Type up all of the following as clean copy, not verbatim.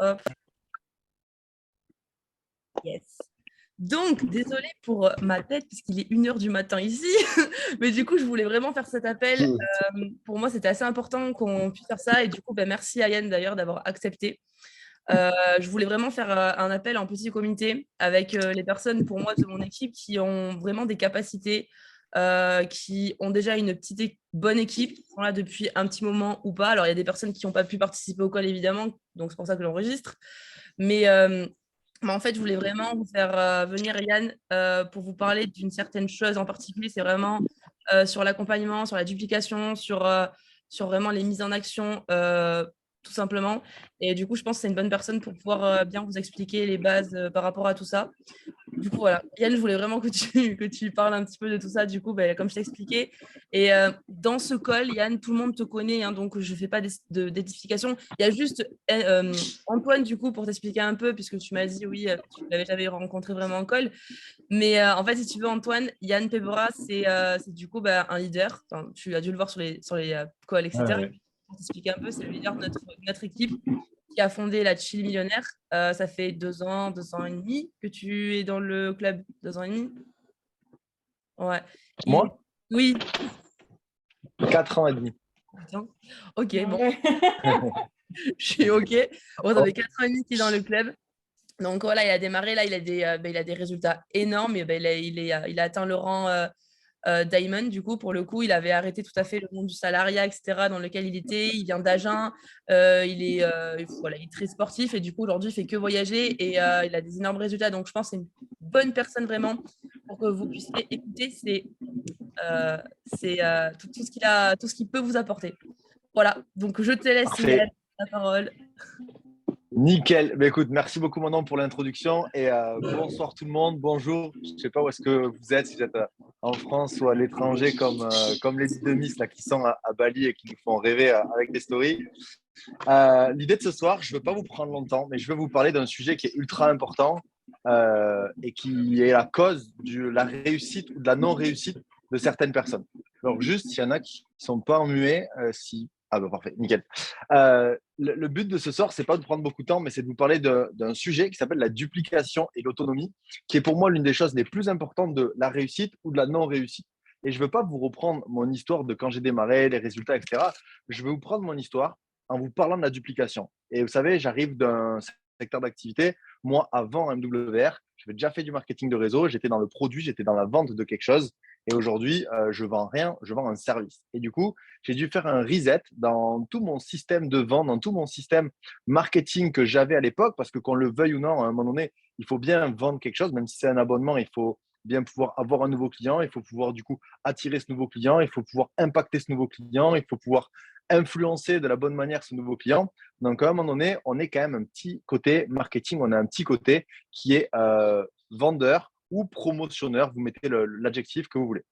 Hop, yes. Donc, désolée pour ma tête, puisqu'il est 1 heure du matin ici. Mais du coup, je voulais vraiment faire cet appel. Pour moi, c'était assez important qu'on puisse faire ça. Et du coup, merci à Yann d'ailleurs d'avoir accepté. Je voulais vraiment faire un appel en petit comité avec les personnes, pour moi, de mon équipe qui ont vraiment des capacités, qui ont déjà une bonne équipe, qui sont là depuis un petit moment ou pas. Alors, il y a des personnes qui n'ont pas pu participer au call, évidemment, donc c'est pour ça que j'enregistre. Mais en fait, je voulais vraiment vous faire venir, Yann, pour vous parler d'une certaine chose en particulier. C'est vraiment sur l'accompagnement, sur la duplication, sur vraiment les mises en action, tout simplement. Et du coup, je pense que c'est une bonne personne pour pouvoir bien vous expliquer les bases par rapport à tout ça. Du coup, voilà. Yann, je voulais vraiment que que tu parles un petit peu de tout ça, du coup, comme je t'ai expliqué. Et dans ce call, Yann, tout le monde te connaît, hein, donc je ne fais pas d'édification. Il y a juste Antoine, du coup, pour t'expliquer un peu, puisque tu m'as dit, oui, tu l'avais jamais rencontré vraiment en call. Mais en fait, si tu veux, Antoine, Yann Pebora, c'est du coup un leader. Enfin, tu as dû le voir sur les calls, etc. Ouais. Pour t'expliquer un peu, c'est le leader de notre équipe qui a fondé la Chill Millionnaire. Ça fait 2 ans et demi que tu es dans le club. 2 ans et demi. Ouais. Il... Moi, Oui. 4 ans et demi. Putain. Ok, bon. Je suis ok. Bon, ça fait 4 ans et demi qu'il est dans le club. Donc voilà, il a démarré, là, il a des résultats énormes. Et, il a atteint le rang Diamond, du coup, pour le coup, il avait arrêté tout à fait le monde du salariat, etc., dans lequel il était. Il vient d'Agen. Voilà, il est très sportif et du coup, aujourd'hui, il fait que voyager et il a des énormes résultats. Donc, je pense que c'est une bonne personne vraiment pour que vous puissiez écouter. Tout ce qu'il peut vous apporter. Voilà, donc je te laisse, Yann, Parfait. la parole. Nickel. Mais écoute, merci beaucoup Manon pour l'introduction et bonsoir tout le monde. Bonjour. Je ne sais pas où est-ce que vous êtes, si vous êtes en France ou à l'étranger comme les Demis là, qui sont à Bali et qui nous font rêver avec des stories. L'idée de ce soir, je ne veux pas vous prendre longtemps, mais je veux vous parler d'un sujet qui est ultra important et qui est la cause de la réussite ou de la non-réussite de certaines personnes. Alors juste, s'il y en a qui ne sont pas en muet, si... Ah bah parfait, nickel. Le but de ce soir, c'est pas de prendre beaucoup de temps, mais c'est de vous parler d'un sujet qui s'appelle la duplication et l'autonomie, qui est pour moi l'une des choses les plus importantes de la réussite ou de la non-réussite. Et je ne veux pas vous reprendre mon histoire de quand j'ai démarré, les résultats, etc. Je veux vous prendre mon histoire en vous parlant de la duplication. Et vous savez, j'arrive d'un secteur d'activité. Moi, avant MWR, j'avais déjà fait du marketing de réseau, j'étais dans le produit, j'étais dans la vente de quelque chose. Et aujourd'hui, je vends rien, je vends un service. Et du coup, j'ai dû faire un reset dans tout mon système de vente, dans tout mon système marketing que j'avais à l'époque, parce que qu'on le veuille ou non, à un moment donné, il faut bien vendre quelque chose, même si c'est un abonnement, il faut bien pouvoir avoir un nouveau client, il faut pouvoir du coup attirer ce nouveau client, il faut pouvoir impacter ce nouveau client, il faut pouvoir influencer de la bonne manière ce nouveau client. Donc, à un moment donné, on est quand même un petit côté marketing, on a un petit côté qui est vendeur ou promotionneur, vous mettez l'adjectif que vous voulez.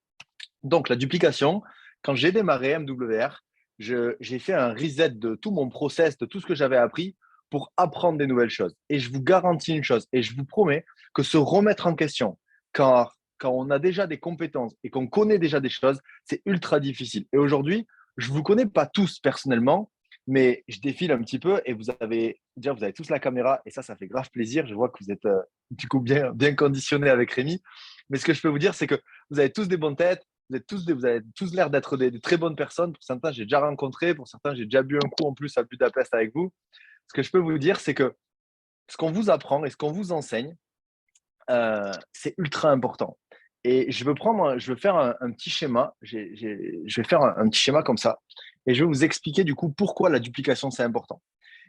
Donc, la duplication, quand j'ai démarré MWR, j'ai fait un reset de tout mon process, de tout ce que j'avais appris pour apprendre des nouvelles choses. Et je vous garantis une chose, et je vous promets que se remettre en question, quand on a déjà des compétences et qu'on connaît déjà des choses, c'est ultra difficile. Et aujourd'hui, je ne vous connais pas tous personnellement, mais je défile un petit peu et vous avez tous la caméra et ça fait grave plaisir. Je vois que vous êtes du coup bien conditionnés avec Rémi. Mais ce que je peux vous dire, c'est que vous avez tous des bonnes têtes, vous avez tous l'air d'être des très bonnes personnes. Pour certains, j'ai déjà rencontré. Pour certains, j'ai déjà bu un coup en plus à Budapest avec vous. Ce que je peux vous dire, c'est que ce qu'on vous apprend et ce qu'on vous enseigne, c'est ultra important. Et je veux faire un petit schéma. Je vais faire un petit schéma comme ça. Et je vais vous expliquer du coup pourquoi la duplication, c'est important.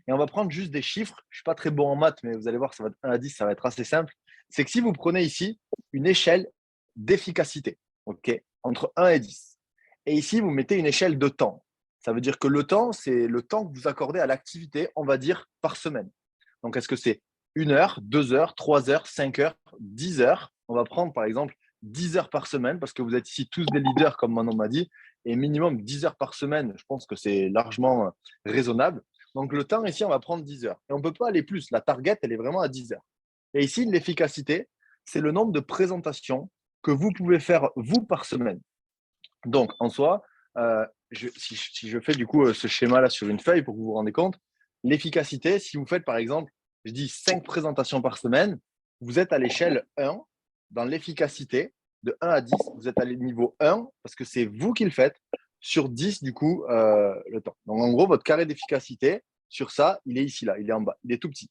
Et on va prendre juste des chiffres. Je ne suis pas très bon en maths, mais vous allez voir, ça va être 1 à 10, ça va être assez simple. C'est que si vous prenez ici une échelle d'efficacité, ok, entre 1 et 10, et ici, vous mettez une échelle de temps. Ça veut dire que le temps, c'est le temps que vous accordez à l'activité, on va dire, par semaine. Donc, est-ce que c'est 1 heure, 2 heures, 3 heures, 5 heures, 10 heures? On va prendre, par exemple, 10 heures par semaine, parce que vous êtes ici tous des leaders, comme Manon m'a dit, et minimum 10 heures par semaine, je pense que c'est largement raisonnable. Donc, le temps, ici, on va prendre 10 heures. Et on ne peut pas aller plus. La target, elle est vraiment à 10 heures. Et ici, l'efficacité, c'est le nombre de présentations que vous pouvez faire, vous, par semaine. Donc, en soi, si je fais du coup ce schéma-là sur une feuille pour que vous vous rendez compte, L'efficacité, si vous faites par exemple, je dis 5 présentations par semaine, vous êtes à l'échelle 1 dans l'efficacité de 1 à 10. Vous êtes à niveau 1 parce que c'est vous qui le faites sur 10 du coup le temps. Donc en gros, votre carré d'efficacité sur ça, il est ici là, il est en bas, il est tout petit.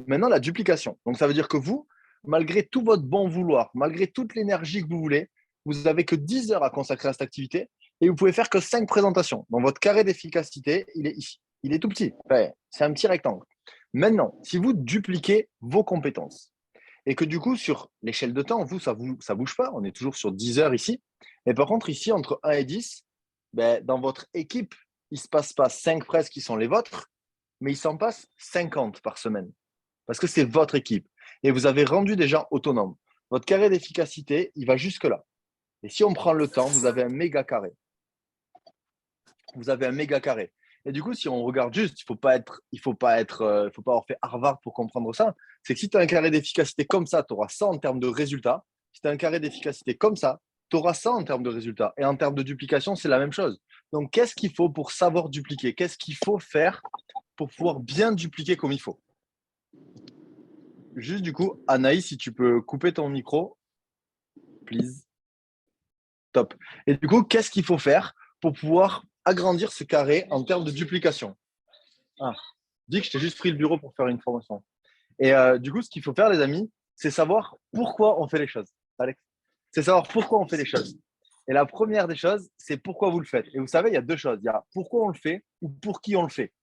Maintenant, la duplication. Donc ça veut dire que vous, malgré tout votre bon vouloir, malgré toute l'énergie que vous voulez, vous n'avez que 10 heures à consacrer à cette activité et vous pouvez faire que 5 présentations. Donc votre carré d'efficacité, il est ici. Il est tout petit. Enfin, c'est un petit rectangle. Maintenant, si vous dupliquez vos compétences et que du coup, sur l'échelle de temps, vous, ça ne bouge pas, on est toujours sur 10 heures ici. Mais par contre, ici, entre 1 et 10, ben, dans votre équipe, il ne se passe pas 5 presses qui sont les vôtres, mais il s'en passe 50 par semaine. Parce que c'est votre équipe. Et vous avez rendu des gens autonomes. Votre carré d'efficacité, il va jusque-là. Et si on prend le temps, vous avez un méga carré. Vous avez un méga carré. Et du coup, si on regarde juste, il faut pas avoir fait Harvard pour comprendre ça. C'est que si tu as un carré d'efficacité comme ça, tu auras ça en termes de résultats. Si tu as un carré d'efficacité comme ça, tu auras ça en termes de résultats. Et en termes de duplication, c'est la même chose. Donc, qu'est-ce qu'il faut pour savoir dupliquer? Qu'est-ce qu'il faut faire pour pouvoir bien dupliquer comme il faut? Juste du coup, Anaïs, si tu peux couper ton micro, please. Top. Et du coup, qu'est-ce qu'il faut faire pour pouvoir agrandir ce carré en termes de duplication? Ah, dis que je t'ai juste pris le bureau pour faire une formation. Et du coup, ce qu'il faut faire, les amis, c'est savoir pourquoi on fait les choses. Alex, c'est savoir pourquoi on fait les choses. Et la première des choses, c'est pourquoi vous le faites. Et vous savez, il y a deux choses. Il y a pourquoi on le fait ou pour qui on le fait.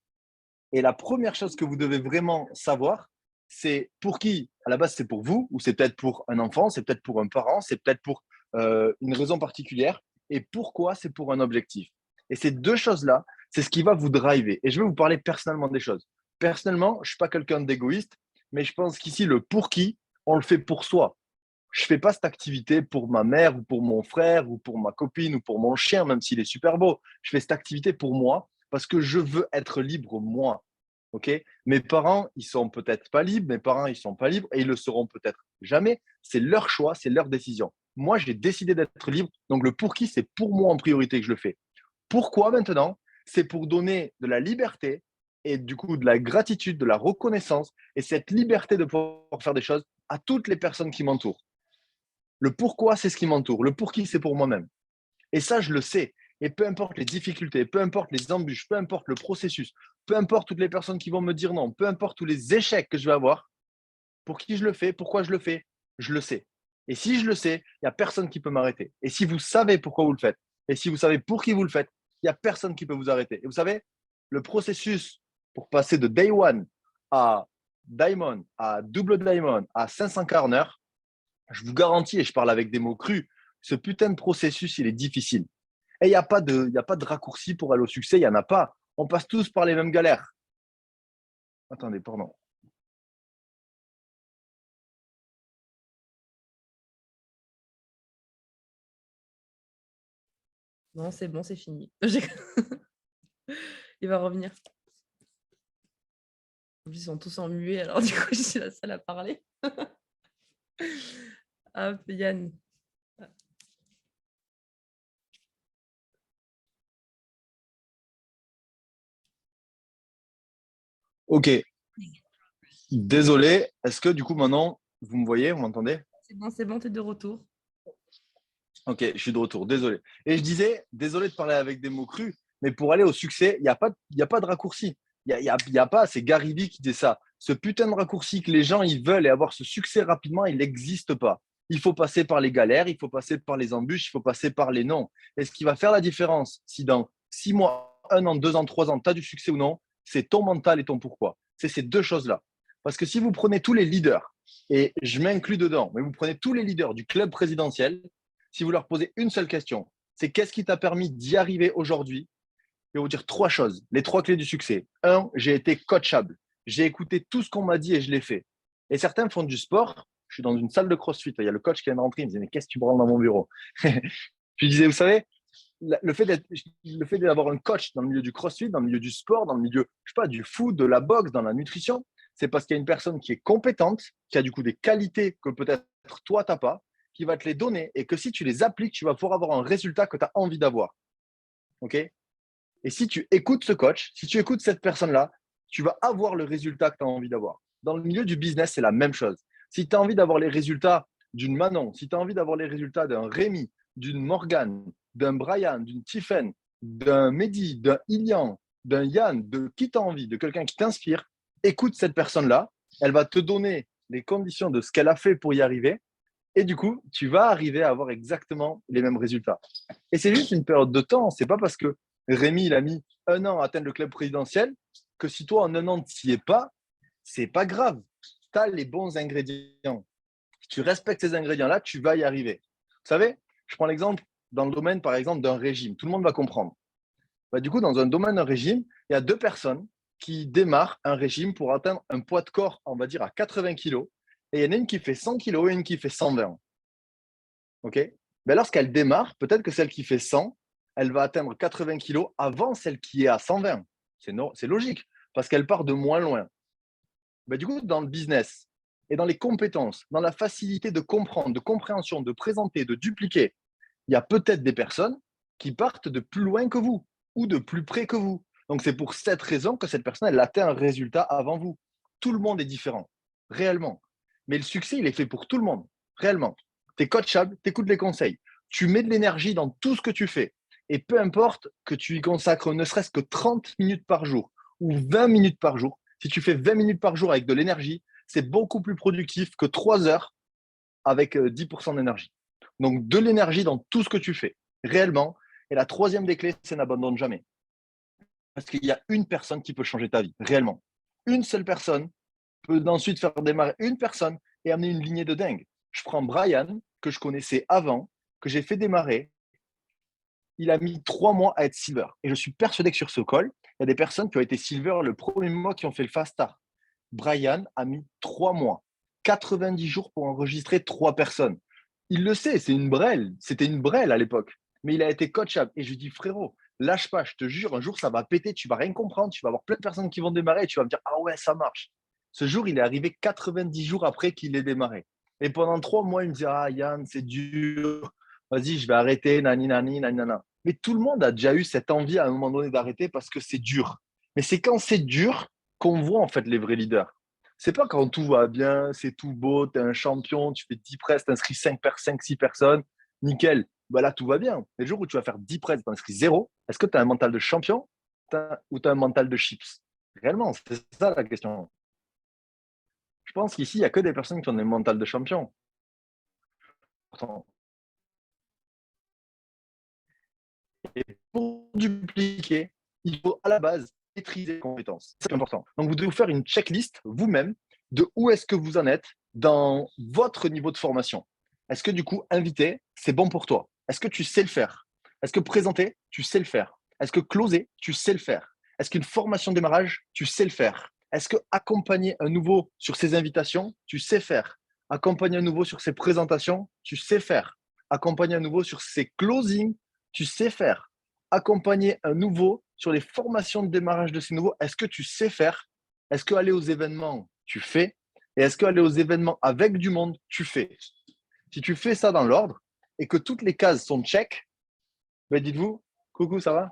Et la première chose que vous devez vraiment savoir, c'est pour qui. À la base, c'est pour vous, ou c'est peut-être pour un enfant, c'est peut-être pour un parent, c'est peut-être pour une raison particulière. Et pourquoi c'est pour un objectif. Et ces deux choses-là, c'est ce qui va vous driver. Et je vais vous parler personnellement des choses. Personnellement, je ne suis pas quelqu'un d'égoïste, mais je pense qu'ici, le pour qui, on le fait pour soi. Je ne fais pas cette activité pour ma mère ou pour mon frère ou pour ma copine ou pour mon chien, même s'il est super beau. Je fais cette activité pour moi parce que je veux être libre moi. Ok. Mes parents, ils sont peut-être pas libres. Mes parents, ils sont pas libres et ils le seront peut-être jamais. C'est leur choix, c'est leur décision. Moi, j'ai décidé d'être libre. Donc, le pour qui, c'est pour moi en priorité que je le fais. Pourquoi maintenant? C'est pour donner de la liberté et du coup de la gratitude, de la reconnaissance et cette liberté de pouvoir faire des choses à toutes les personnes qui m'entourent. Le pourquoi, c'est ce qui m'entoure. Le pour qui, c'est pour moi-même. Et ça, je le sais. Et peu importe les difficultés, peu importe les embûches, peu importe le processus, peu importe toutes les personnes qui vont me dire non, peu importe tous les échecs que je vais avoir, pour qui je le fais, pourquoi je le fais, je le sais. Et si je le sais, il n'y a personne qui peut m'arrêter. Et si vous savez pourquoi vous le faites, et si vous savez pour qui vous le faites, il n'y a personne qui peut vous arrêter. Et vous savez, le processus pour passer de Day One à Diamond, à double Diamond, à 500 heure, je vous garantis, et je parle avec des mots crus, ce putain de processus, il est difficile. Et il y a pas de raccourci pour aller au succès, il n'y en a pas. On passe tous par les mêmes galères. Attendez, pardon. Non, c'est bon, c'est fini. Il va revenir. En plus, ils sont tous en muet, alors du coup, je suis la seule à parler. Hop, Yann. Ok, désolé. Est-ce que du coup maintenant, vous me voyez, vous m'entendez? C'est bon, t'es de retour. Ok, je suis de retour, désolé. Et je disais, désolé de parler avec des mots crus, mais pour aller au succès, il y a pas de raccourci. Il y a pas, c'est Gary Vee qui dit ça. Ce putain de raccourci que les gens ils veulent et avoir ce succès rapidement, il n'existe pas. Il faut passer par les galères, il faut passer par les embûches, il faut passer par les non. Et ce qui va faire la différence, si dans 6 mois, 1 an, 2 ans, 3 ans, tu as du succès ou non, c'est ton mental et ton pourquoi. C'est ces deux choses-là. Parce que si vous prenez tous les leaders, et je m'inclus dedans, mais vous prenez tous les leaders du club présidentiel, si vous leur posez une seule question, c'est qu'est-ce qui t'a permis d'y arriver aujourd'hui? Je vais vous dire trois choses, les trois clés du succès. Un, j'ai été coachable. J'ai écouté tout ce qu'on m'a dit et je l'ai fait. Et certains font du sport. Je suis dans une salle de CrossFit. Il y a le coach qui vient de rentrer. Il me dit, mais qu'est-ce que tu branles dans mon bureau? Je lui disais, vous savez, le fait d'avoir un coach dans le milieu du CrossFit, dans le milieu du sport, dans le milieu, je sais pas, du foot, de la boxe, dans la nutrition, c'est parce qu'il y a une personne qui est compétente, qui a du coup des qualités que peut-être toi, tu n'as pas, qui va te les donner et que si tu les appliques, tu vas pouvoir avoir un résultat que tu as envie d'avoir. OK? Et si tu écoutes ce coach, si tu écoutes cette personne-là, tu vas avoir le résultat que tu as envie d'avoir. Dans le milieu du business, c'est la même chose. Si tu as envie d'avoir les résultats d'une Manon, si tu as envie d'avoir les résultats d'un Rémi, d'une Morgane, d'un Brian, d'une Tiffen, d'un Mehdi, d'un Ilian, d'un Yann, de qui tu as envie, de quelqu'un qui t'inspire, écoute cette personne-là, elle va te donner les conditions de ce qu'elle a fait pour y arriver. Et du coup, tu vas arriver à avoir exactement les mêmes résultats. Et c'est juste une période de temps. C'est pas parce que Rémi, il a mis 1 an à atteindre le club présidentiel que si toi, en 1 an, tu n'y es pas, c'est pas grave. Tu as les bons ingrédients. Si tu respectes ces ingrédients-là, tu vas y arriver. Vous savez, je prends l'exemple dans le domaine, par exemple, d'un régime. Tout le monde va comprendre. Bah, du coup, dans un domaine d'un régime, il y a 2 personnes qui démarrent un régime pour atteindre un poids de corps, on va dire, à 80 kilos. Et il y en a une qui fait 100 kilos et une qui fait 120. OK? Mais lorsqu'elle démarre, peut-être que celle qui fait 100, elle va atteindre 80 kilos avant celle qui est à 120. C'est logique, parce qu'elle part de moins loin. Bah, du coup, dans le business et dans les compétences, dans la facilité de comprendre, de compréhension, de présenter, de dupliquer, il y a peut-être des personnes qui partent de plus loin que vous ou de plus près que vous. Donc, c'est pour cette raison que cette personne, elle atteint un résultat avant vous. Tout le monde est différent, réellement. Mais le succès, il est fait pour tout le monde, réellement. Tu es coachable, tu écoutes les conseils, tu mets de l'énergie dans tout ce que tu fais. Et peu importe que tu y consacres ne serait-ce que 30 minutes par jour ou 20 minutes par jour, si tu fais 20 minutes par jour avec de l'énergie, c'est beaucoup plus productif que 3 heures avec 10% d'énergie. Donc, de l'énergie dans tout ce que tu fais, réellement. Et la troisième des clés, c'est n'abandonne jamais. Parce qu'il y a une personne qui peut changer ta vie, réellement. Une seule personne peut ensuite faire démarrer une personne et amener une lignée de dingue. Je prends Brian, que je connaissais avant, que j'ai fait démarrer. Il a mis 3 mois à être silver. Et je suis persuadé que sur ce call, il y a des personnes qui ont été silver le premier mois qui ont fait le fast start. Brian a mis 3 mois, 90 jours pour enregistrer 3 personnes. Il le sait, c'est une brêle. C'était une brêle à l'époque. Mais il a été coachable. Et je lui dis, frérot, lâche pas, je te jure, un jour, ça va péter, tu vas rien comprendre, tu vas avoir plein de personnes qui vont démarrer et tu vas me dire, ah ouais, ça marche. Ce jour, il est arrivé 90 jours après qu'il ait démarré. Et pendant 3 mois, il me dit, ah Yann, c'est dur, vas-y, je vais arrêter, nani, nani, nani, nana. Mais tout le monde a déjà eu cette envie à un moment donné d'arrêter parce que c'est dur. Mais c'est quand c'est dur qu'on voit en fait les vrais leaders. C'est pas quand tout va bien, c'est tout beau, tu es un champion, tu fais 10 presses, tu inscris 5, 6 personnes, nickel. Bah là, tout va bien. Mais le jour où tu vas faire 10 presses, tu inscris 0, est-ce que tu as un mental de champion ou tu as un mental de chips? Réellement, c'est ça la question. Je pense qu'ici, il n'y a que des personnes qui ont des mentales de champion. Pourtant, et pour dupliquer, il faut à la base maîtriser les compétences. C'est important. Donc, vous devez vous faire une checklist vous-même de où est-ce que vous en êtes dans votre niveau de formation. Est-ce que du coup, inviter, c'est bon pour toi? Est-ce que tu sais le faire? Est-ce que présenter, tu sais le faire? Est-ce que closer, tu sais le faire? Est-ce qu'une formation de démarrage, tu sais le faire? Est-ce que accompagner un nouveau sur ses invitations, tu sais faire? Accompagner un nouveau sur ses présentations, tu sais faire? Accompagner un nouveau sur ses closings, tu sais faire? Accompagner un nouveau sur les formations de démarrage de ces nouveaux, est-ce que tu sais faire? Est-ce que aller aux événements, tu fais? Et est-ce que aller aux événements avec du monde, tu fais? Si tu fais ça dans l'ordre et que toutes les cases sont check, ben dites-vous, coucou, ça va?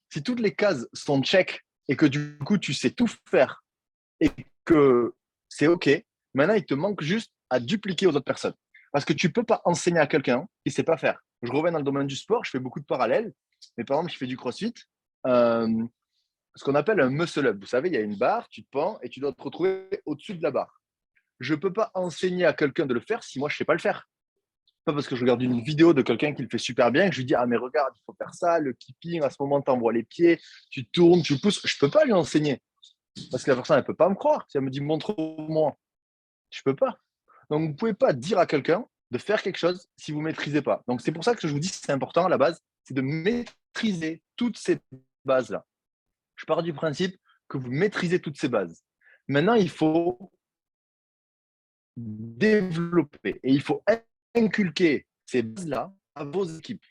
Si toutes les cases sont check et que du coup tu sais tout faire et que c'est OK, maintenant il te manque juste à dupliquer aux autres personnes. Parce que tu ne peux pas enseigner à quelqu'un qui ne sait pas faire. Je reviens dans le domaine du sport, je fais beaucoup de parallèles. Mais par exemple, je fais du crossfit, euh, ce qu'on appelle un muscle up. Vous savez, il y a une barre, tu te pends et tu dois te retrouver au-dessus de la barre. Je ne peux pas enseigner à quelqu'un de le faire si moi, je ne sais pas le faire. Pas parce que je regarde une vidéo de quelqu'un qui le fait super bien et que je lui dis, ah mais regarde, il faut faire ça, le keeping, à ce moment, tu envoies les pieds, tu tournes, tu pousses. Je ne peux pas lui enseigner. Parce que la personne, elle ne peut pas me croire. Si elle me dit, montre-moi, je ne peux pas. Donc, vous ne pouvez pas dire à quelqu'un de faire quelque chose si vous ne maîtrisez pas. Donc, c'est pour ça que je vous dis que c'est important à la base, c'est de maîtriser toutes ces bases-là. Je pars du principe que vous maîtrisez toutes ces bases. Maintenant, il faut développer et il faut inculquer ces bases-là à vos équipes.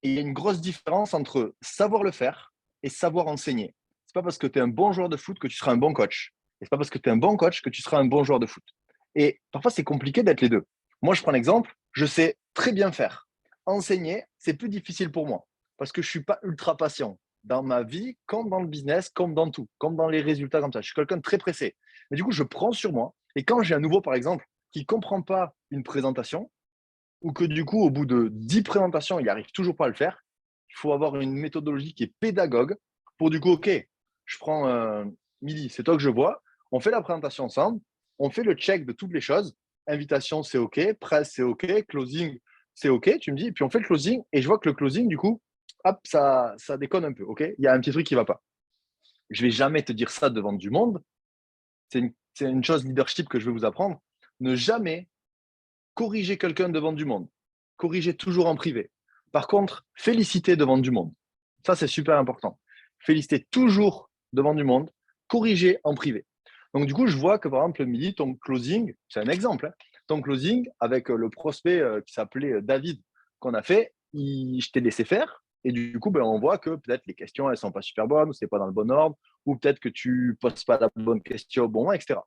Et il y a une grosse différence entre savoir le faire et savoir enseigner. Ce n'est pas parce que tu es un bon joueur de foot que tu seras un bon coach. Et ce n'est pas parce que tu es un bon coach que tu seras un bon joueur de foot. Et parfois, c'est compliqué d'être les deux. Moi, je prends l'exemple, je sais très bien faire. Enseigner, c'est plus difficile pour moi parce que je ne suis pas ultra patient. dans ma vie, comme dans le business, comme dans tout, comme dans les résultats comme ça. Je suis quelqu'un de très pressé. Mais du coup, je prends sur moi. Et quand j'ai un nouveau, par exemple, qui ne comprend pas une présentation, ou que du coup, au bout de 10 présentations, il n'arrive toujours pas à le faire, il faut avoir une méthodologie qui est pédagogue pour du coup, OK, je prends Midi, c'est toi que je vois, on fait la présentation ensemble, on fait le check de toutes les choses, invitation, c'est OK, presse, c'est OK, closing, c'est OK, tu me dis, et puis on fait le closing, et je vois que le closing, du coup, hop, ça déconne un peu, OK. Il y a un petit truc qui ne va pas. Je ne vais jamais te dire ça devant du monde, c'est une chose leadership que je vais vous apprendre. Ne jamais corriger quelqu'un devant du monde. Corriger toujours en privé. Par contre, féliciter devant du monde. Ça, c'est super important. Féliciter toujours devant du monde, corriger en privé. Donc, du coup, je vois que, par exemple, Midi, ton closing, c'est un exemple, hein, ton closing avec le prospect qui s'appelait David qu'on a fait, je t'ai laissé faire. Et du coup, ben, on voit que peut-être les questions, elles ne sont pas super bonnes, ou ce n'est pas dans le bon ordre, ou peut-être que tu ne poses pas la bonne question au bon moment, etc.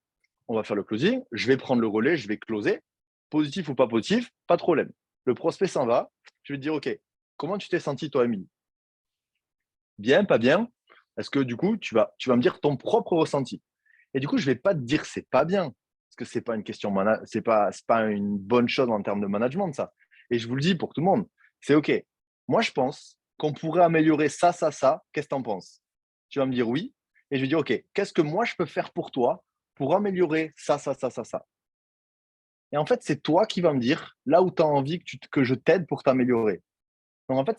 On va faire le closing, je vais prendre le relais, je vais closer. Positif ou pas positif, pas de problème. Le prospect s'en va, je vais te dire, OK, comment tu t'es senti, toi, Émilie? Bien, pas bien? Est-ce que du coup, tu vas me dire ton propre ressenti? Et du coup, je ne vais pas te dire c'est pas bien, parce que c'est pas une question, c'est pas une bonne chose en termes de management, ça. Et je vous le dis pour tout le monde, c'est OK. Moi, je pense qu'on pourrait améliorer ça, ça, ça. Qu'est-ce que tu en penses? Tu vas me dire oui. Et je vais dire, OK, qu'est-ce que moi, je peux faire pour toi pour améliorer ça, ça, ça, ça, ça? Et en fait, c'est toi qui vas me dire là où tu as envie que je t'aide pour t'améliorer. Donc en fait,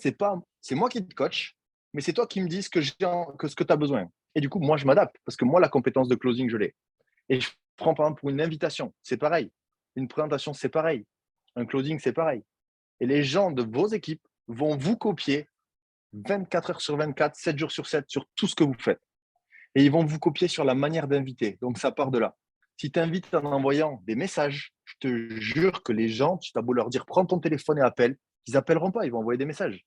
c'est moi qui te coach, mais c'est toi qui me dis ce que tu as besoin. Et du coup, moi, je m'adapte parce que moi, la compétence de closing, je l'ai. Et je prends par exemple pour une invitation, c'est pareil. Une présentation, c'est pareil. Un closing, c'est pareil. Et les gens de vos équipes vont vous copier 24 heures sur 24, 7 jours sur 7 sur tout ce que vous faites. Et ils vont vous copier sur la manière d'inviter. Donc ça part de là. Si tu invites en envoyant des messages, je te jure que les gens, tu as beau leur dire prends ton téléphone et appelle, ils appelleront pas, ils vont envoyer des messages.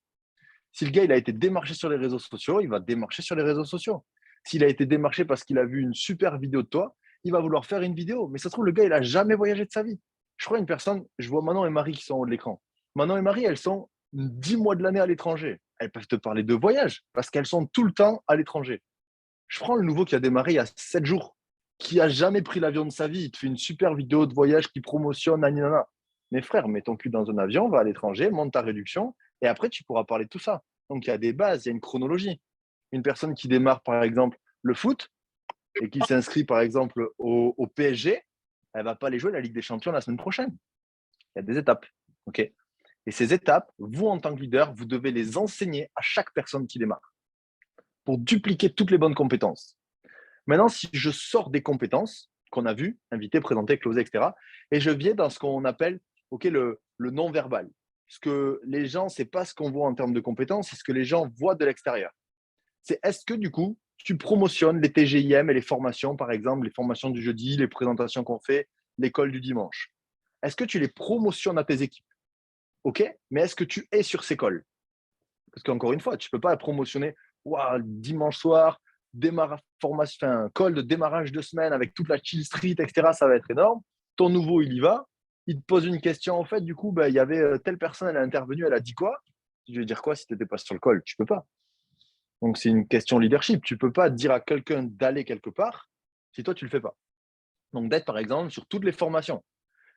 Si le gars il a été démarché sur les réseaux sociaux, il va démarcher sur les réseaux sociaux. S'il a été démarché parce qu'il a vu une super vidéo de toi, il va vouloir faire une vidéo. Mais ça se trouve, le gars, il n'a jamais voyagé de sa vie. Je crois une personne, je vois Manon et Marie qui sont en haut de l'écran. Manon et Marie, elles sont 10 mois de l'année à l'étranger. Elles peuvent te parler de voyage parce qu'elles sont tout le temps à l'étranger. Je prends le nouveau qui a démarré il y a 7 jours, qui a jamais pris l'avion de sa vie. Il te fait une super vidéo de voyage qui promotionne, nanana. Mais frère, mets ton cul dans un avion, va à l'étranger, monte ta réduction, et après, tu pourras parler de tout ça. Donc, il y a des bases, il y a une chronologie. Une personne qui démarre, par exemple, le foot et qui s'inscrit, par exemple, au PSG, elle ne va pas aller jouer la Ligue des Champions la semaine prochaine. Il y a des étapes. OK. Et ces étapes, vous, en tant que leader, vous devez les enseigner à chaque personne qui démarre pour dupliquer toutes les bonnes compétences. Maintenant, si je sors des compétences qu'on a vues, inviter, présenter, closer, etc., et je viens dans ce qu'on appelle le non-verbal. Ce que les gens, ce n'est pas ce qu'on voit en termes de compétences, c'est ce que les gens voient de l'extérieur. C'est est-ce que du coup, tu promotionnes les TGIM et les formations, par exemple, les formations du jeudi, les présentations qu'on fait, l'école du dimanche. Est-ce que tu les promotionnes à tes équipes? OK, mais est-ce que tu es sur ces calls? Parce qu'encore une fois, tu ne peux pas promotionner dimanche soir, formation, un call de démarrage de semaine avec toute la chill street, etc. Ça va être énorme. Ton nouveau, il y va. Il te pose une question. En fait, du coup, il y avait telle personne, elle est intervenue, elle a dit quoi? Je vais dire quoi si tu n'étais pas sur le call? Tu ne peux pas. Donc, c'est une question leadership. Tu ne peux pas dire à quelqu'un d'aller quelque part si toi, tu ne le fais pas. Donc, d'être, par exemple, sur toutes les formations.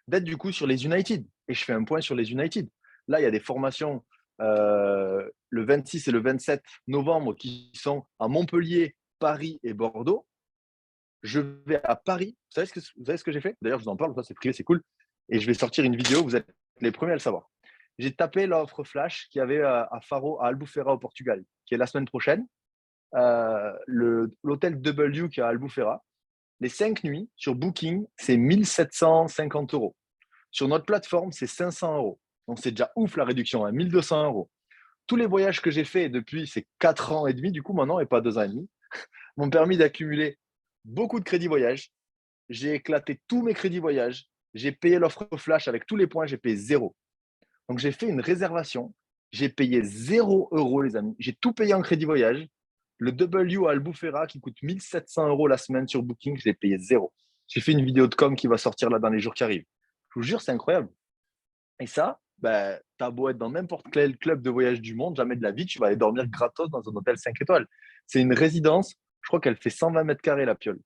D'être, du coup, sur les United. Et je fais un point sur les United. Là, il y a des formations le 26 et le 27 novembre qui sont à Montpellier, Paris et Bordeaux. Je vais à Paris. Vous savez ce que j'ai fait? D'ailleurs, je vous en parle, ça c'est privé, c'est cool. Et je vais sortir une vidéo, vous êtes les premiers à le savoir. J'ai tapé l'offre flash qu'il y avait à Faro, à Albufeira au Portugal, qui est la semaine prochaine. L'hôtel W qui est à Albufeira. Les 5 nuits sur Booking, c'est 1750 €. Sur notre plateforme, c'est 500 €. Donc, c'est déjà ouf la réduction, hein, 1200 €. Tous les voyages que j'ai faits depuis ces 4 ans et demi, du coup, maintenant, et pas 2 ans et demi, m'ont permis d'accumuler beaucoup de crédits voyage. J'ai éclaté tous mes crédits voyage. J'ai payé l'offre flash avec tous les points, j'ai payé zéro. Donc, j'ai fait une réservation. J'ai payé 0 €, les amis. J'ai tout payé en crédit voyage. Le W à Albufeira qui coûte 1700 € la semaine sur Booking, je l'ai payé zéro. J'ai fait une vidéo de com qui va sortir là dans les jours qui arrivent. Je vous jure, c'est incroyable. Et ça, ben, tu as beau être dans n'importe quel club de voyage du monde, jamais de la vie, tu vas aller dormir gratos dans un hôtel 5 étoiles. C'est une résidence, je crois qu'elle fait 120 mètres carrés, la piole.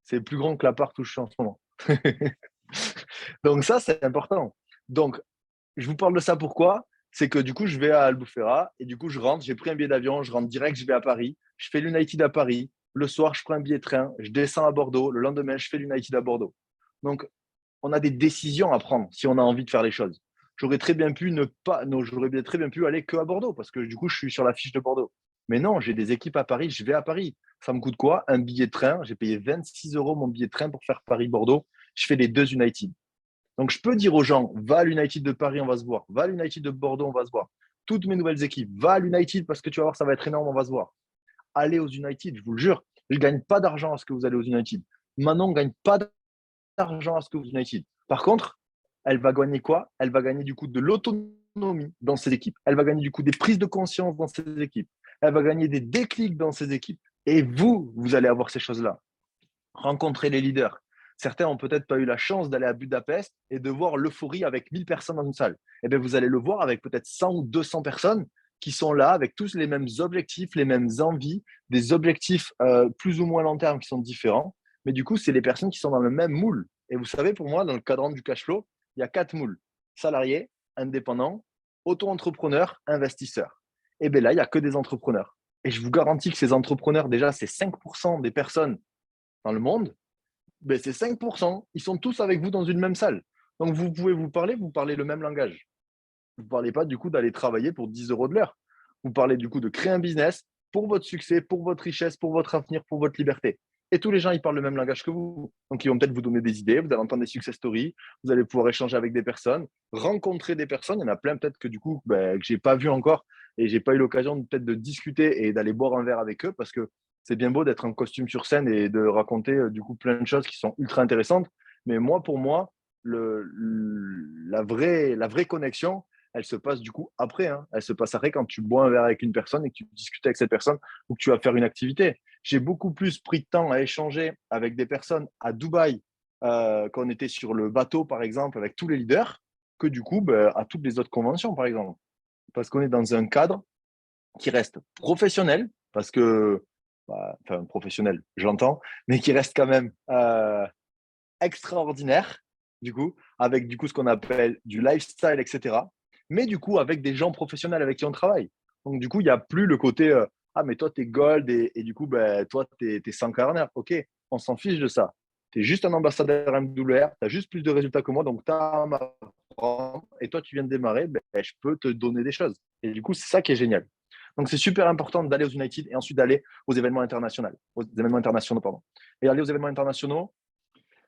C'est plus grand que l'appart où je suis en ce moment. Donc ça, c'est important. Donc, je vous parle de ça pourquoi? C'est que du coup, je vais à Albufeira et du coup, je rentre, j'ai pris un billet d'avion, je rentre direct, je vais à Paris, je fais l'United à Paris. Le soir, je prends un billet de train, je descends à Bordeaux. Le lendemain, je fais l'United à Bordeaux. Donc, on a des décisions à prendre si on a envie de faire les choses. J'aurais très bien pu ne pas, non, j'aurais très bien pu aller que à Bordeaux parce que du coup, je suis sur la fiche de Bordeaux. Mais non, j'ai des équipes à Paris, je vais à Paris. Ça me coûte quoi? Un billet de train. J'ai payé 26 € mon billet de train pour faire Paris-Bordeaux. Je fais les deux United. Donc, je peux dire aux gens, va à l'United de Paris, on va se voir. Va à l'United de Bordeaux, on va se voir. Toutes mes nouvelles équipes, va à l'United parce que tu vas voir, ça va être énorme, on va se voir. Allez aux United, je vous le jure. Je ne gagne pas d'argent à ce que vous allez aux United. Manon ne gagne pas d'argent à ce que vous United. Par contre, elle va gagner quoi? Elle va gagner du coup de l'autonomie dans ses équipes. Elle va gagner du coup des prises de conscience dans ses équipes. Elle va gagner des déclics dans ses équipes. Et vous, vous allez avoir ces choses-là. Rencontrer les leaders. Certains ont peut-être pas eu la chance d'aller à Budapest et de voir l'euphorie avec 1000 personnes dans une salle. Eh bien, vous allez le voir avec peut-être 100 ou 200 personnes qui sont là avec tous les mêmes objectifs, les mêmes envies, des objectifs plus ou moins long terme qui sont différents. Mais du coup, c'est les personnes qui sont dans le même moule. Et vous savez, pour moi, dans le cadran du cash flow, il y a 4 moules. Salarié, indépendant, auto-entrepreneur, investisseur. Et bien là, il n'y a que des entrepreneurs. Et je vous garantis que ces entrepreneurs, déjà, c'est 5% des personnes dans le monde, ben c'est 5%. Ils sont tous avec vous dans une même salle. Donc, vous pouvez vous parlez le même langage. Vous ne parlez pas du coup d'aller travailler pour 10 € de l'heure. Vous parlez du coup de créer un business pour votre succès, pour votre richesse, pour votre avenir, pour votre liberté. Et tous les gens, ils parlent le même langage que vous. Donc, ils vont peut-être vous donner des idées, vous allez entendre des success stories, vous allez pouvoir échanger avec des personnes, rencontrer des personnes. Il y en a plein peut-être que du coup, ben, que je n'ai pas vu encore et je n'ai pas eu l'occasion peut-être de discuter et d'aller boire un verre avec eux parce que c'est bien beau d'être en costume sur scène et de raconter du coup plein de choses qui sont ultra intéressantes. Mais moi, pour moi, la vraie connexion, elle se passe du coup après. Hein. Elle se passe après quand tu bois un verre avec une personne et que tu discutes avec cette personne ou que tu vas faire une activité. J'ai beaucoup plus pris de temps à échanger avec des personnes à Dubaï quand on était sur le bateau, par exemple, avec tous les leaders, que du coup à toutes les autres conventions, par exemple. Parce qu'on est dans un cadre qui reste professionnel, parce que, enfin professionnel, j'entends, mais qui reste quand même extraordinaire, du coup, avec du coup ce qu'on appelle du lifestyle, etc. Mais du coup, avec des gens professionnels avec qui on travaille. Donc, du coup, il n'y a plus le côté ah, mais toi, tu es gold et du coup, ben, toi, tu es 100 carrière. Ok, on s'en fiche de ça. Tu es juste un ambassadeur MWR, tu as juste plus de résultats que moi, donc tu as à m'apprendre. Et toi, tu viens de démarrer, ben, je peux te donner des choses. Et du coup, c'est ça qui est génial. Donc, c'est super important d'aller aux United et ensuite d'aller aux événements internationaux. Aux événements internationaux, pardon. Et aller aux événements internationaux,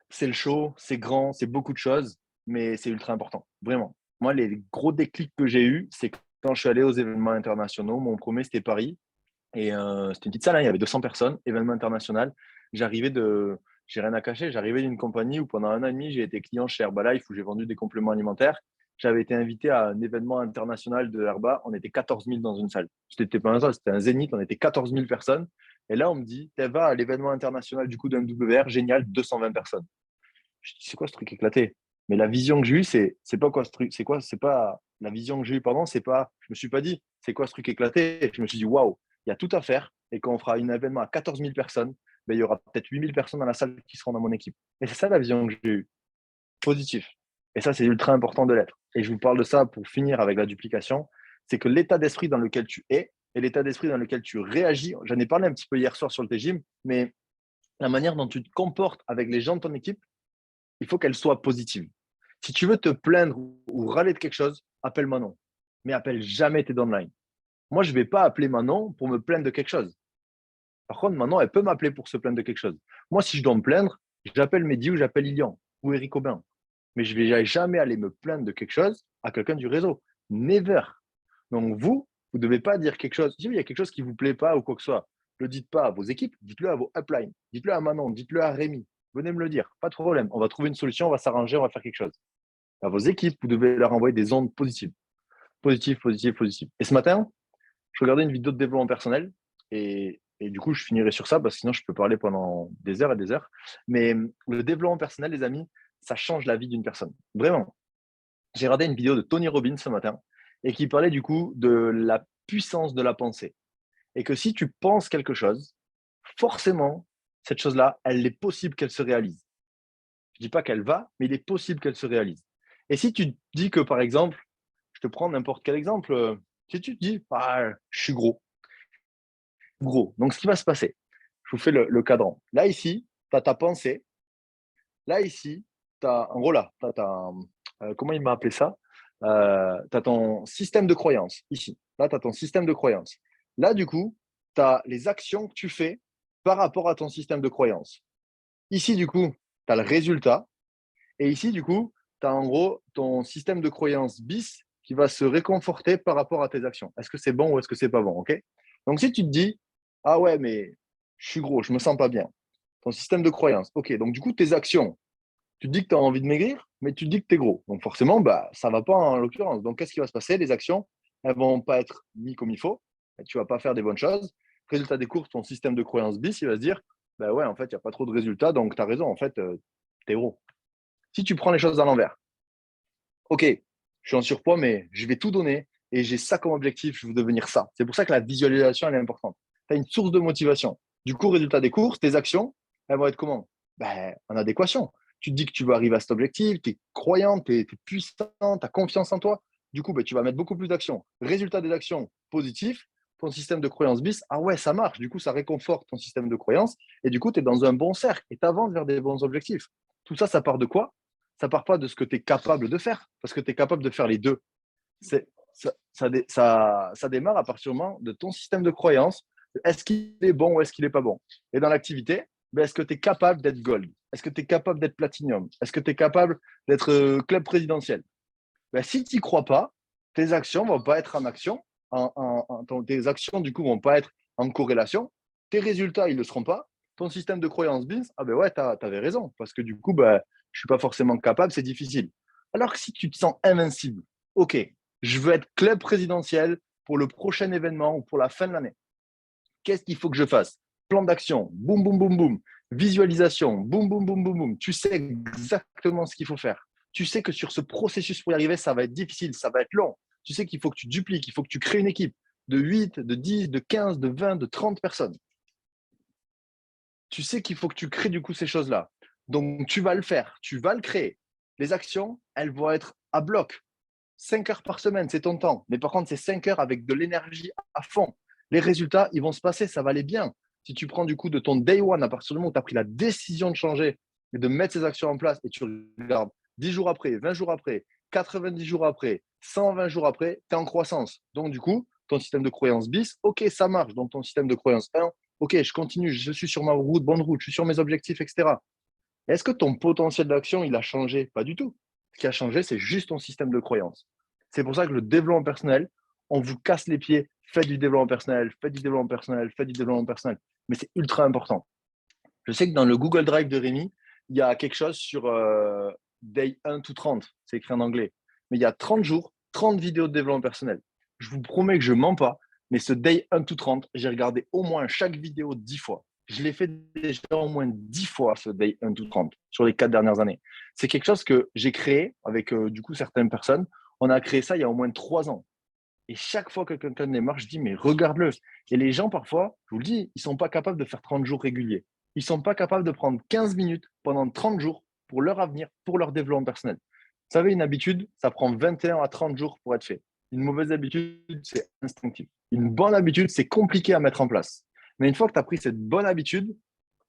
c'est le show, c'est grand, c'est beaucoup de choses, mais c'est ultra important, vraiment. Moi, les gros déclics que j'ai eus, c'est quand je suis allé aux événements internationaux. Mon premier, c'était Paris. Et c'était une petite salle, hein, il y avait 200 personnes, événement international. J'arrivais de, j'ai rien à cacher, j'arrivais d'une compagnie où pendant 1 an et demi, j'ai été client chez Herbalife où j'ai vendu des compléments alimentaires. J'avais été invité à un événement international de Herba. On était 14 000 dans une salle. C'était pas un salle, c'était un zénith. On était 14 000 personnes. Et là, on me dit, tu vas à l'événement international du coup d'un MWR, génial, 220 personnes. Je dis, c'est quoi ce truc éclaté? Mais la vision que j'ai eue, c'est pas quoi ce truc, c'est quoi, c'est pas la vision que j'ai eue, pardon, c'est pas, je me suis pas dit, c'est quoi ce truc éclaté? Je me suis dit, waouh, il y a tout à faire. Et quand on fera un événement à 14 000 personnes, ben, il y aura peut-être 8 000 personnes dans la salle qui seront dans mon équipe. Et c'est ça la vision que j'ai eue, positif. Et ça, c'est ultra important de l'être. Et je vous parle de ça pour finir avec la duplication, c'est que l'état d'esprit dans lequel tu es et l'état d'esprit dans lequel tu réagis, j'en ai parlé un petit peu hier soir sur le TGIM, mais la manière dont tu te comportes avec les gens de ton équipe, il faut qu'elle soit positive. Si tu veux te plaindre ou râler de quelque chose, appelle Manon. Mais appelle jamais tes downlines. Moi, je ne vais pas appeler Manon pour me plaindre de quelque chose. Par contre, Manon, elle peut m'appeler pour se plaindre de quelque chose. Moi, si je dois me plaindre, j'appelle Mehdi ou j'appelle Lilian ou Eric Aubin. Mais je ne vais jamais aller me plaindre de quelque chose à quelqu'un du réseau. Never. Donc, vous ne devez pas dire quelque chose. Si il y a quelque chose qui ne vous plaît pas ou quoi que ce soit, ne le dites pas à vos équipes, dites-le à vos uplines, dites-le à Manon, dites-le à Rémi. Venez me le dire, pas de problème. On va trouver une solution, on va s'arranger, on va faire quelque chose. À vos équipes, vous devez leur envoyer des ondes positives. Positives, positives, positives. Et ce matin, je regardais une vidéo de développement personnel et du coup, je finirai sur ça parce que sinon, je peux parler pendant des heures et des heures. Mais le développement personnel, les amis, ça change la vie d'une personne. Vraiment. j'ai regardé une vidéo de Tony Robbins ce matin et qui parlait du coup de la puissance de la pensée. Et que si tu penses quelque chose, forcément, cette chose-là, elle est possible qu'elle se réalise. Je ne dis pas qu'elle va, mais il est possible qu'elle se réalise. Et si tu te dis que, par exemple, je te prends n'importe quel exemple, si tu te dis, ah, je suis gros, gros. Donc, ce qui va se passer, je vous fais le cadran. Là, ici, tu as ta pensée. Là, ici, tu as, en gros, là, tu as comment il m'a appelé ça? Tu as ton système de croyance, ici. Là, tu as ton système de croyance. Là, du coup, tu as les actions que tu fais par rapport à ton système de croyance. Ici, du coup, tu as le résultat. Et ici, du coup, tu as en gros ton système de croyance bis qui va se réconforter par rapport à tes actions. Est-ce que c'est bon ou est-ce que c'est pas bon, ok? Donc, si tu te dis, ah ouais, mais je suis gros, je me sens pas bien. Ton système de croyance, ok. Donc, du coup, tes actions, tu te dis que tu as envie de maigrir, mais tu te dis que tu es gros. Donc, forcément, bah, ça ne va pas en l'occurrence. Donc, qu'est-ce qui va se passer? Les actions, elles vont pas être mises comme il faut. Tu vas pas faire des bonnes choses. Résultat des courses, ton système de croyance bis, il va se dire, bah ouais, en fait, il n'y a pas trop de résultats. Donc, tu as raison, en fait, tu es gros. Si tu prends les choses à l'envers, ok, je suis en surpoids, mais je vais tout donner et j'ai ça comme objectif, je veux devenir ça. C'est pour ça que la visualisation, elle est importante. Tu as une source de motivation. Du coup, résultat des courses, tes actions, elles vont être comment? Ben, en adéquation. Tu te dis que tu vas arriver à cet objectif, tu es croyant, tu es puissant, tu as confiance en toi. Du coup, ben, tu vas mettre beaucoup plus d'actions. Résultat des actions positifs, ton système de croyance bis, ah ouais, ça marche. Du coup, ça réconforte ton système de croyance et du coup, tu es dans un bon cercle et tu avances vers des bons objectifs. Tout ça, ça part de quoi? Ça part pas de ce que tu es capable de faire, parce que tu es capable de faire les deux. Ça démarre à partir du moment de ton système de croyance. Est-ce qu'il est bon ou est-ce qu'il n'est pas bon? Et dans l'activité, ben, est-ce que tu es capable d'être gold? Est-ce que tu es capable d'être platinum? Est-ce que tu es capable d'être club présidentiel? Ben, si tu n'y crois pas, tes actions ne vont pas être en action. Tes actions, du coup, ne vont pas être en corrélation. Tes résultats, ils ne le seront pas. Ton système de croyance BINS, ah ben ouais, tu avais raison. Parce que du coup, ben, je ne suis pas forcément capable, c'est difficile. Alors que si tu te sens invincible, OK, je veux être club présidentiel pour le prochain événement ou pour la fin de l'année. Qu'est-ce qu'il faut que je fasse? Plan d'action, boum, boum, boum, boum. Visualisation, boum, boum, boum, boum, boum. Tu sais exactement ce qu'il faut faire. Tu sais que sur ce processus pour y arriver, ça va être difficile, ça va être long. Tu sais qu'il faut que tu dupliques, il faut que tu crées une équipe de 8, de 10, de 15, de 20, de 30 personnes. Tu sais qu'il faut que tu crées du coup ces choses-là. Donc, tu vas le faire, tu vas le créer. Les actions, elles vont être à bloc. 5 heures par semaine, c'est ton temps. Mais par contre, c'est 5 heures avec de l'énergie à fond. Les résultats, ils vont se passer, ça va aller bien. Si tu prends du coup de ton day one, à partir du moment où tu as pris la décision de changer et de mettre ces actions en place et tu regardes 10 jours après, 20 jours après, 90 jours après, 120 jours après, tu es en croissance. Donc, du coup, ton système de croyance bis, OK, ça marche. Donc, ton système de croyance 1, OK, je continue, je suis sur ma route, bonne route, je suis sur mes objectifs, etc. Est-ce que ton potentiel d'action, il a changé? Pas du tout. Ce qui a changé, c'est juste ton système de croyance. C'est pour ça que le développement personnel, on vous casse les pieds. Faites du développement personnel, faites du développement personnel, faites du développement personnel. Mais c'est ultra important. Je sais que dans le Google Drive de Rémi, il y a quelque chose sur Day 1 to 30. C'est écrit en anglais. Mais il y a 30 jours, 30 vidéos de développement personnel. Je vous promets que je ne mens pas, mais ce Day 1 to 30, j'ai regardé au moins chaque vidéo 10 fois. Je l'ai fait déjà au moins 10 fois, ce Day 1 to 30, sur les 4 dernières années. C'est quelque chose que j'ai créé avec du coup certaines personnes. On a créé ça il y a au moins 3 ans. Et chaque fois que quelqu'un démarre, je dis, mais regarde-le. Et les gens, parfois, je vous le dis, ils ne sont pas capables de faire 30 jours réguliers. Ils ne sont pas capables de prendre 15 minutes pendant 30 jours pour leur avenir, pour leur développement personnel. Vous savez, une habitude, ça prend 21 à 30 jours pour être fait. Une mauvaise habitude, c'est instinctif. Une bonne habitude, c'est compliqué à mettre en place. Mais une fois que tu as pris cette bonne habitude,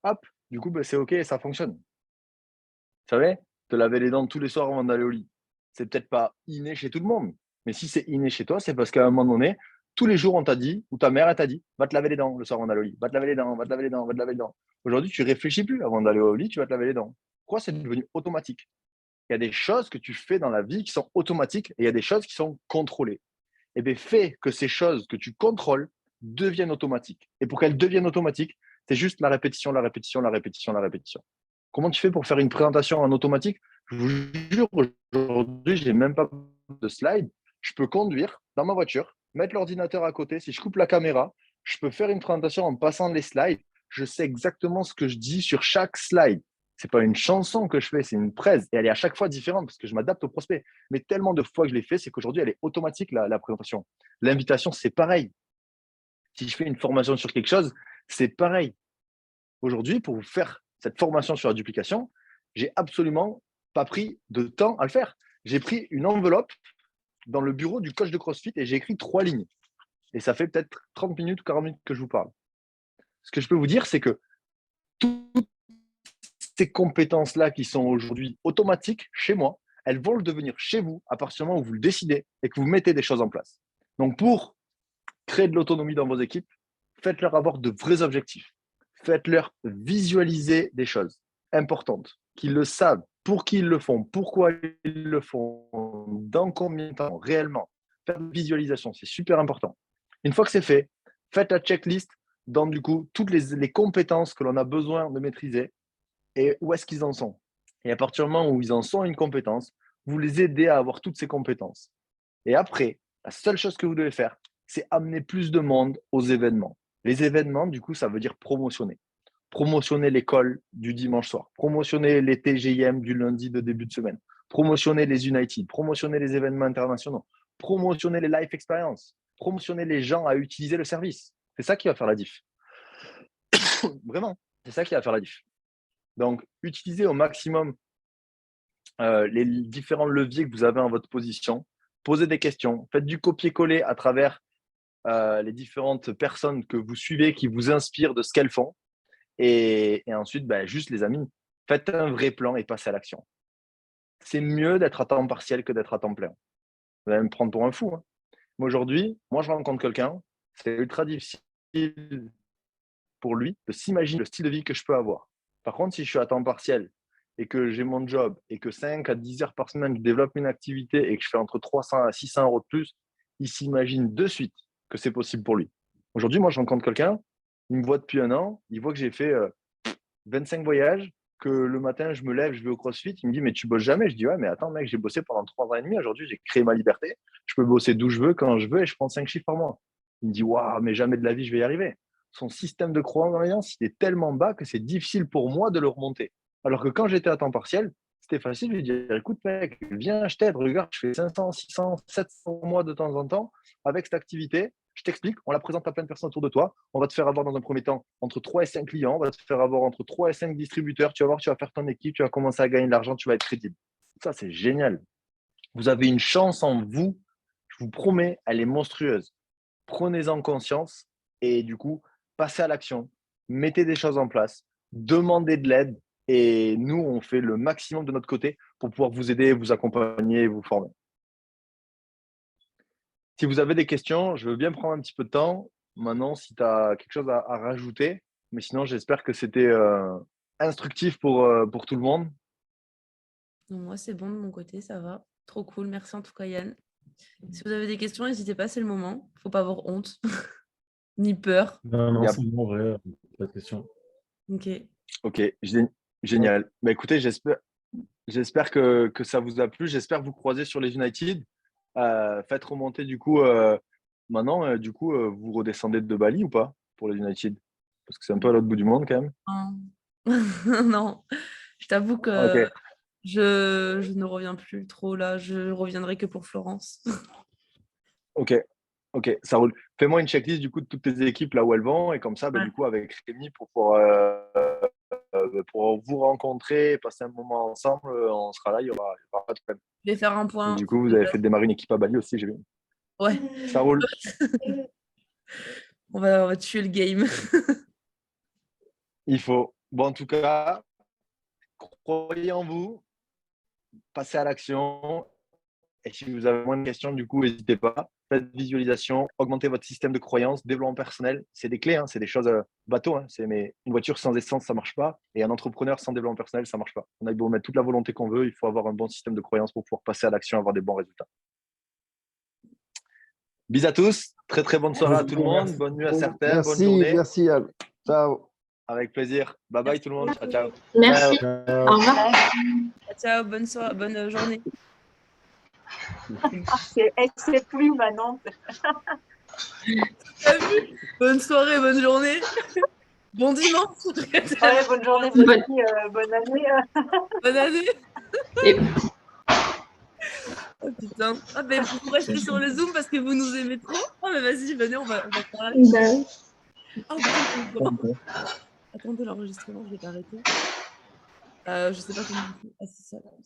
hop, du coup, ben, c'est OK et ça fonctionne. Vous savez, te laver les dents tous les soirs avant d'aller au lit. C'est peut-être pas inné chez tout le monde, mais si c'est inné chez toi, c'est parce qu'à un moment donné, tous les jours, on t'a dit, ou ta mère, elle t'a dit, va te laver les dents le soir avant d'aller au lit, va te laver les dents, va te laver les dents, va te laver les dents. Aujourd'hui, tu réfléchis plus avant d'aller au lit, tu vas te laver les dents. Pourquoi c'est devenu automatique? Il y a des choses que tu fais dans la vie qui sont automatiques et il y a des choses qui sont contrôlées. Eh bien, fais que ces choses que tu contrôles deviennent automatiques. Et pour qu'elles deviennent automatiques, c'est juste la répétition, la répétition, la répétition, la répétition. Comment tu fais pour faire une présentation en automatique? Je vous jure, aujourd'hui, je n'ai même pas de slide. Je peux conduire dans ma voiture, mettre l'ordinateur à côté. Si je coupe la caméra, je peux faire une présentation en passant les slides. Je sais exactement ce que je dis sur chaque slide. C'est pas une chanson que je fais, c'est une presse. Et elle est à chaque fois différente parce que je m'adapte au prospect. Mais tellement de fois que je l'ai fait, c'est qu'aujourd'hui, elle est automatique, la présentation. L'invitation, c'est pareil. Si je fais une formation sur quelque chose, c'est pareil. Aujourd'hui, pour vous faire cette formation sur la duplication, j'ai absolument pas pris de temps à le faire. J'ai pris une enveloppe dans le bureau du coach de CrossFit et j'ai écrit 3 lignes. Et ça fait peut-être 30 minutes, 40 minutes que je vous parle. Ce que je peux vous dire, c'est que toutes ces compétences-là qui sont aujourd'hui automatiques chez moi, elles vont le devenir chez vous à partir du moment où vous le décidez et que vous mettez des choses en place. Donc, pour créer de l'autonomie dans vos équipes, faites-leur avoir de vrais objectifs. Faites-leur visualiser des choses importantes, qu'ils le savent, pour qui ils le font, pourquoi ils le font, dans combien de temps, réellement. Faire une visualisation, c'est super important. Une fois que c'est fait, faites la checklist dans du coup toutes les compétences que l'on a besoin de maîtriser et où est-ce qu'ils en sont. Et à partir du moment où ils en sont une compétence, vous les aidez à avoir toutes ces compétences. Et après, la seule chose que vous devez faire, c'est amener plus de monde aux événements. Les événements, du coup, ça veut dire promotionner. Promotionner l'école du dimanche soir, promotionner les TGIM du lundi de début de semaine, promotionner les United, promotionner les événements internationaux, promotionner les life experience, promotionner les gens à utiliser le service. C'est ça qui va faire la diff. Vraiment, c'est ça qui va faire la diff. Donc, utilisez au maximum les différents leviers que vous avez en votre position. Posez des questions, faites du copier-coller à travers les différentes personnes que vous suivez, qui vous inspirent de ce qu'elles font. Et ensuite, juste les amis, faites un vrai plan et passez à l'action. C'est mieux d'être à temps partiel que d'être à temps plein. Vous allez me prendre pour un fou. Hein. Mais aujourd'hui, moi, je rencontre quelqu'un, c'est ultra difficile pour lui de s'imaginer le style de vie que je peux avoir. Par contre, si je suis à temps partiel et que j'ai mon job et que 5 à 10 heures par semaine, je développe une activité et que je fais entre 300 à 600 euros de plus, il s'imagine de suite que c'est possible pour lui. Aujourd'hui, moi, je rencontre quelqu'un, il me voit depuis un an, il voit que j'ai fait 25 voyages, que le matin, je me lève, je vais au CrossFit, il me dit, mais tu bosses jamais? Je dis, ouais, mais attends, mec, j'ai bossé pendant 3 ans et demi, aujourd'hui, j'ai créé ma liberté, je peux bosser d'où je veux, quand je veux, et je prends 5 chiffres par mois. Il me dit, waouh, mais jamais de la vie, je vais y arriver. Son système de croyance, il est tellement bas que c'est difficile pour moi de le remonter. Alors que quand j'étais à temps partiel, c'était facile de lui dire, écoute, mec, viens, je t'aide, regarde, je fais 500, 600, 700 mois de temps en temps avec cette activité. Je t'explique, on la présente à plein de personnes autour de toi. On va te faire avoir dans un premier temps entre 3 et 5 clients. On va te faire avoir entre 3 et 5 distributeurs. Tu vas voir, tu vas faire ton équipe, tu vas commencer à gagner de l'argent, tu vas être crédible. Ça, c'est génial. Vous avez une chance en vous. Je vous promets, elle est monstrueuse. Prenez-en conscience et du coup, passez à l'action. Mettez des choses en place. Demandez de l'aide. Et nous, on fait le maximum de notre côté pour pouvoir vous aider, vous accompagner et vous former. Si vous avez des questions, je veux bien prendre un petit peu de temps. Maintenant, si tu as quelque chose à rajouter, mais sinon, j'espère que c'était instructif pour tout le monde. Non, moi, c'est bon de mon côté, ça va. Trop cool. Merci en tout cas, Yann. Si vous avez des questions, n'hésitez pas, c'est le moment. Faut pas avoir honte, ni peur. Non, c'est bon, vrai, pas de question. Ok. Génial. Bah, écoutez, j'espère que ça vous a plu. J'espère vous croiser sur les United. Faites remonter du coup. Maintenant, vous redescendez de Bali ou pas pour les United? Parce que c'est un peu à l'autre bout du monde quand même. Non, je t'avoue que Ok, je ne reviens plus trop là. Je reviendrai que pour Florence. ok, ça roule. Fais-moi une checklist du coup de toutes tes équipes là où elles vont et comme ça, Ouais. du coup, avec Rémi pour vous rencontrer, passer un moment ensemble, on sera là, il y aura pas de problème. Je vais faire un Et point. du coup, vous avez fait démarrer une équipe à Bali aussi, j'ai vu. Ouais, Ça roule. on va tuer le game. Il faut. Bon, en tout cas, croyez en vous, passez à l'action. Et si vous avez moins de questions, du coup, n'hésitez pas. Faites visualisation, augmentez votre système de croyance, développement personnel. C'est des clés, hein, c'est des choses bateau. Hein, mais une voiture sans essence, ça ne marche pas. Et un entrepreneur sans développement personnel, ça ne marche pas. On a beau mettre toute la volonté qu'on veut, il faut avoir un bon système de croyance pour pouvoir passer à l'action et avoir des bons résultats. Bis à tous. Très, très bonne soirée à tout le monde. Bonne nuit à certains. Bonne journée. Merci, Yann. Ciao. Avec plaisir. Bye bye tout le monde. Ciao, ciao. Merci. Ciao. Au revoir. Ciao, bonne soirée, bonne journée. Elle sait plus maintenant. T'as vu? Bonne soirée, bonne journée. Bon dimanche. Ouais, bonne journée, bonne année. Bonne année. Et- Oh putain. Ah ben vous restez sur le Zoom parce que vous nous aimez trop. Oh mais vas-y, venez, on va parler. Ben, Oh putain, attendez l'enregistrement, je vais t'arrêter. Je sais pas comment. Ah, c'est ça.